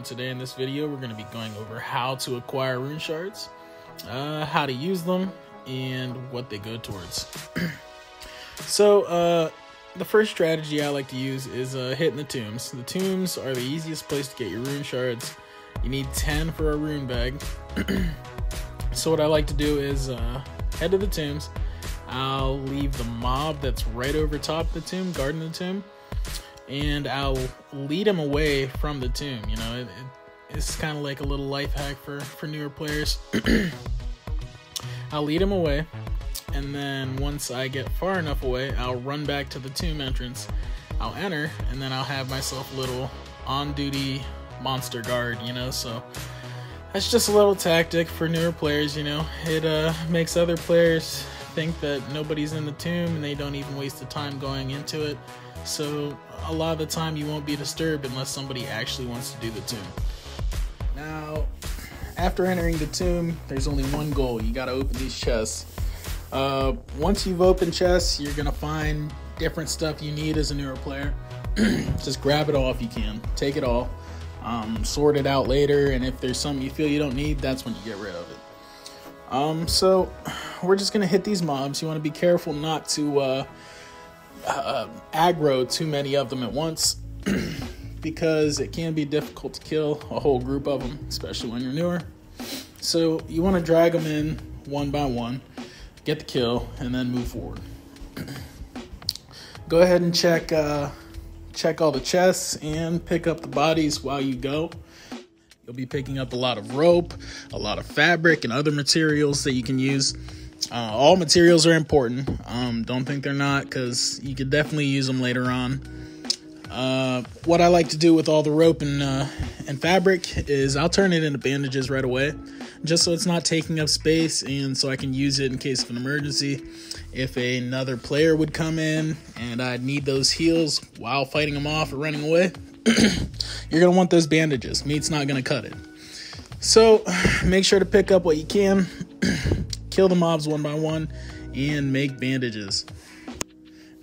today in this video we're going to be going over how to acquire rune shards, how to use them, and what they go towards. So the first strategy I like to use is hitting the tombs. The tombs are the easiest place to get your rune shards. You need 10 for a rune bag. So what I like to do is head to the tombs. I'll leave the mob that's right over top the tomb, guarding the tomb, and I'll lead him away from the tomb. You know, it's kind of like a little life hack for newer players. I'll lead him away, and then once I get far enough away, I'll run back to the tomb entrance. I'll enter, and then I'll have myself a little on-duty monster guard, you know, so that's just a little tactic for newer players, you know. It makes other players think that nobody's in the tomb and they don't even waste the time going into it. So a lot of the time you won't be disturbed unless somebody actually wants to do the tomb. Now, after entering the tomb, there's only one goal. You gotta open these chests. Once you've opened chests, you're gonna find different stuff you need as a newer player. Just grab it all if you can. Take it all. Sort it out later, and if there's something you feel you don't need, that's when you get rid of it. So we're just gonna hit these mobs. You want to be careful not to aggro too many of them at once, because it can be difficult to kill a whole group of them, especially when you're newer. So you want to drag them in one by one, get the kill, and then move forward. Go ahead and check all the chests and pick up the bodies while you go. You'll be picking up a lot of rope, a lot of fabric, and other materials that you can use. All materials are important. Don't think they're not, because you could definitely use them later on. What I like to do with all the rope and fabric is I'll turn it into bandages right away, just so it's not taking up space, and so I can use it in case of an emergency. If another player would come in and I'd need those heals while fighting them off or running away, you're going to want those bandages. Meat's not going to cut it. So make sure to pick up what you can, kill the mobs one by one, and make bandages.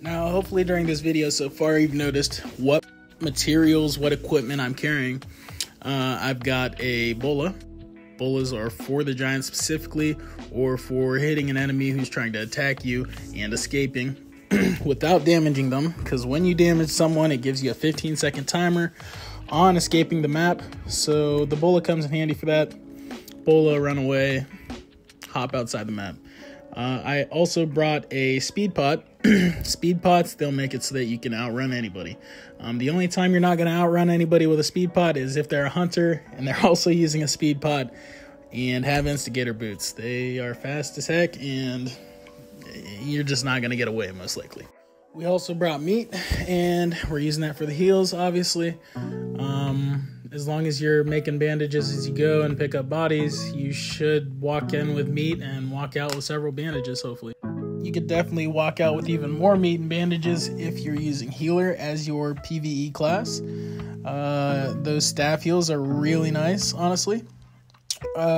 Now, hopefully during this video so far, you've noticed what materials, what equipment I'm carrying. I've got a bola. Bolas are for the giant specifically, or for hitting an enemy who's trying to attack you and escaping without damaging them, because when you damage someone, it gives you a 15-second timer on escaping the map. So the bola comes in handy for that. Bola, run away, hop outside the map. I also brought a speed pot. Speed pots, they'll make it so that you can outrun anybody. The only time you're not going to outrun anybody with a speed pot is if they're a hunter and they're also using a speed pot and have instigator boots. They are fast as heck, and you're just not going to get away, most likely. We also brought meat, and we're using that for the heals, obviously. As long as you're making bandages as you go and pick up bodies, you should walk in with meat and walk out with several bandages, hopefully. You could definitely walk out with even more meat and bandages if you're using healer as your PvE class. Those staff heals are really nice, honestly.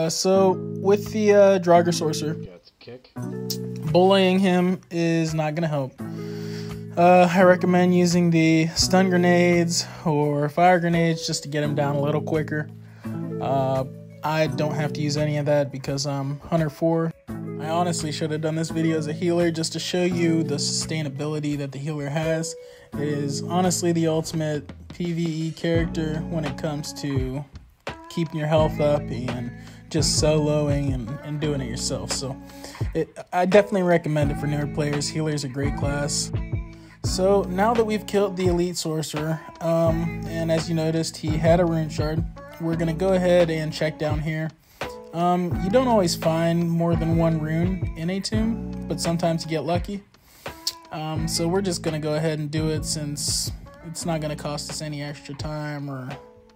So with the Draugr Sorcerer, bullying him is not going to help. I recommend using the stun grenades or fire grenades just to get him down a little quicker. I don't have to use any of that because I'm Hunter 4. I honestly should have done this video as a healer just to show you the sustainability that the healer has. It is honestly the ultimate PvE character when it comes to keeping your health up and just soloing and doing it yourself. So I definitely recommend it for newer players. Healer's a great class. So now that we've killed the elite sorcerer, and as you noticed, he had a rune shard, we're going to go ahead and check down here. You don't always find more than one rune in a tomb, but sometimes you get lucky. So we're just going to go ahead and do it since it's not going to cost us any extra time or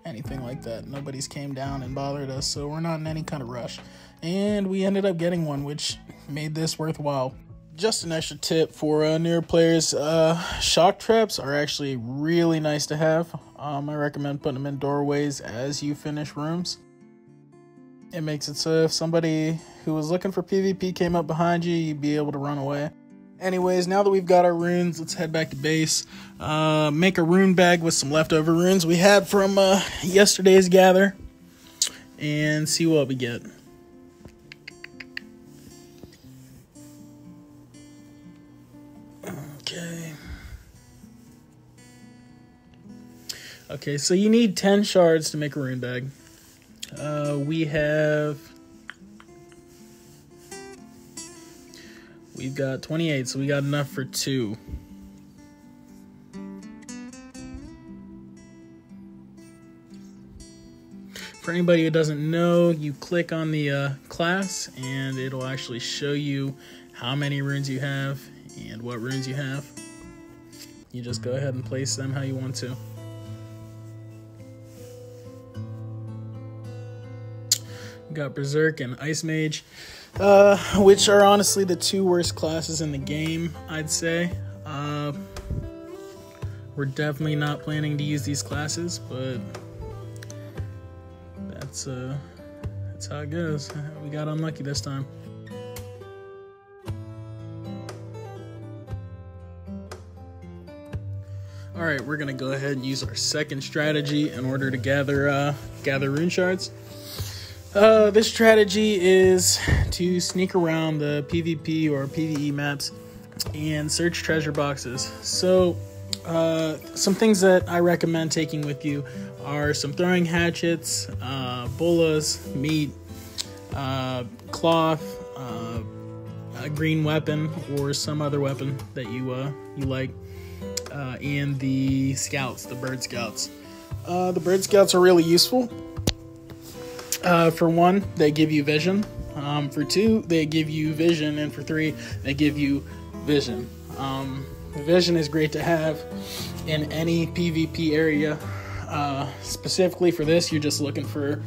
anything like that. Nobody's came down and bothered us, so we're not in any kind of rush. And we ended up getting one, which made this worthwhile. Just an extra tip for newer players, shock traps are actually really nice to have. I recommend putting them in doorways as you finish rooms. It makes it so if somebody who was looking for PvP came up behind you, you'd be able to run away. Anyways, now that we've got our runes, let's head back to base. Make a rune bag with some leftover runes we had from yesterday's gather. And see what we get. Okay, so you need 10 shards to make a rune bag. We've got 28, so we got enough for 2. For anybody who doesn't know, you click on the class and it'll actually show you how many runes you have and what runes you have. You just go ahead and place them how you want to. We got Berserk and Ice Mage, which are honestly the 2 worst classes in the game, I'd say. We're definitely not planning to use these classes, but that's how it goes. We got unlucky this time. All right, we're gonna go ahead and use our second strategy in order to gather rune shards. This strategy is to sneak around the PvP or PvE maps and search treasure boxes. So, some things that I recommend taking with you are some throwing hatchets, bolas, meat, cloth, a green weapon or some other weapon that you like, and the scouts, the bird scouts. The bird scouts are really useful. For 1, they give you vision. For 2, they give you vision, and for 3, they give you vision. Vision is great to have in any PvP area. Specifically for this, you're just looking for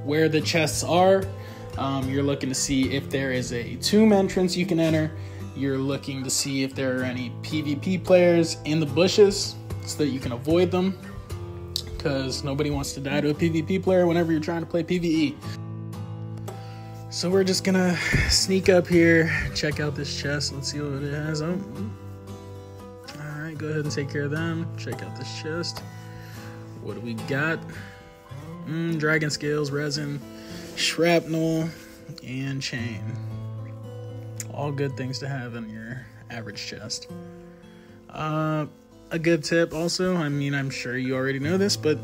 where the chests are. You're looking to see if there is a tomb entrance you can enter. You're looking to see if there are any PvP players in the bushes so that you can avoid them, because nobody wants to die to a PvP player whenever you're trying to play PvE. So we're just gonna sneak up here, check out this chest. Let's see what it has. Oh, all right, go ahead and take care of them. Check out this chest. What do we got? Dragon scales, resin, shrapnel, and chain. All good things to have in your average chest. A good tip also, I mean, I'm sure you already know this, but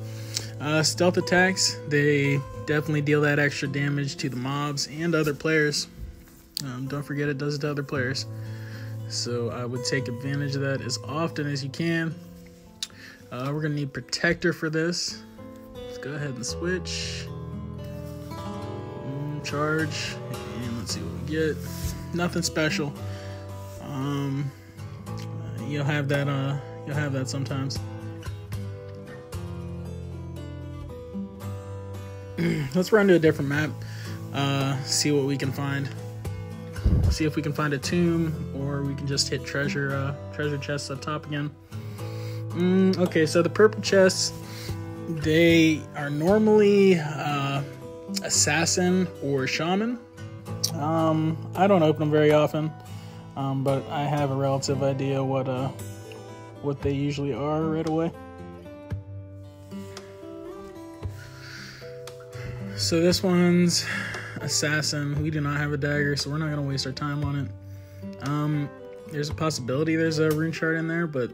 stealth attacks, they definitely deal that extra damage to the mobs and other players. Don't forget it does it to other players. So I would take advantage of that as often as you can. We're going to need protector for this. Let's go ahead and switch. Charge. And let's see what we get. Nothing special. You'll have that sometimes. Let's run to a different map. See what we can find. See if we can find a tomb, or we can just hit treasure chests up top again. Okay, so the purple chests, they are normally assassin or shaman. I don't open them very often, but I have a relative idea what they usually are right away. So this one's assassin. We do not have a dagger, so we're not going to waste our time on it. There's a possibility there's a rune shard in there, but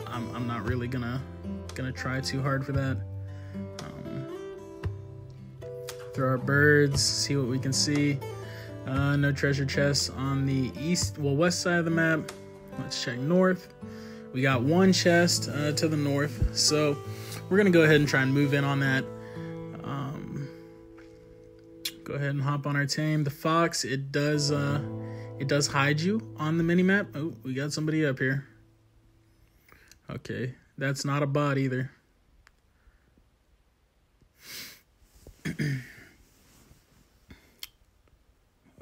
I'm not really gonna try too hard for that. Throw our birds, see what we can see. No treasure chests on the west side of the map. Let's check north. We got 1 chest to the north, so we're gonna go ahead and try and move in on that. Go ahead and hop on our tame. The fox, it does hide you on the mini map. Oh, we got somebody up here. Okay, that's not a bot either.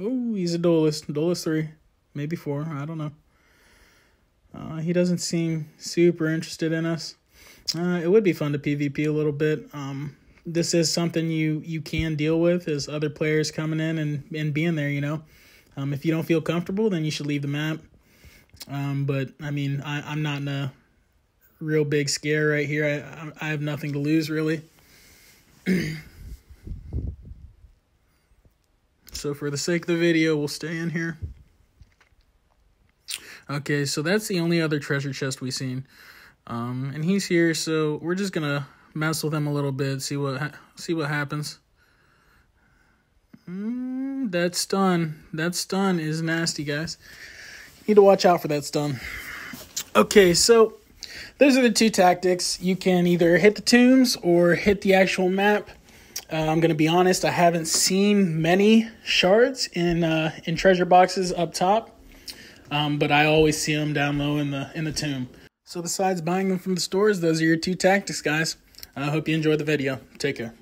Oh, he's a duelist. Duelist 3. Maybe 4. I don't know. He doesn't seem super interested in us. It would be fun to PvP a little bit. This is something you can deal with, is other players coming in and being there, you know. If you don't feel comfortable, then you should leave the map. But I mean, I'm not in a real big scare right here. I have nothing to lose, really. So for the sake of the video, we'll stay in here. Okay, so that's the only other treasure chest we've seen. And he's here, so we're just gonna mess with him a little bit, see what happens. That stun is nasty, guys. Need to watch out for that stun. Okay, so those are the two tactics. You can either hit the tombs or hit the actual map. I'm gonna be honest, I haven't seen many shards in treasure boxes up top, but I always see them down low in the tomb. So besides buying them from the stores, those are your two tactics, guys. I hope you enjoyed the video. Take care.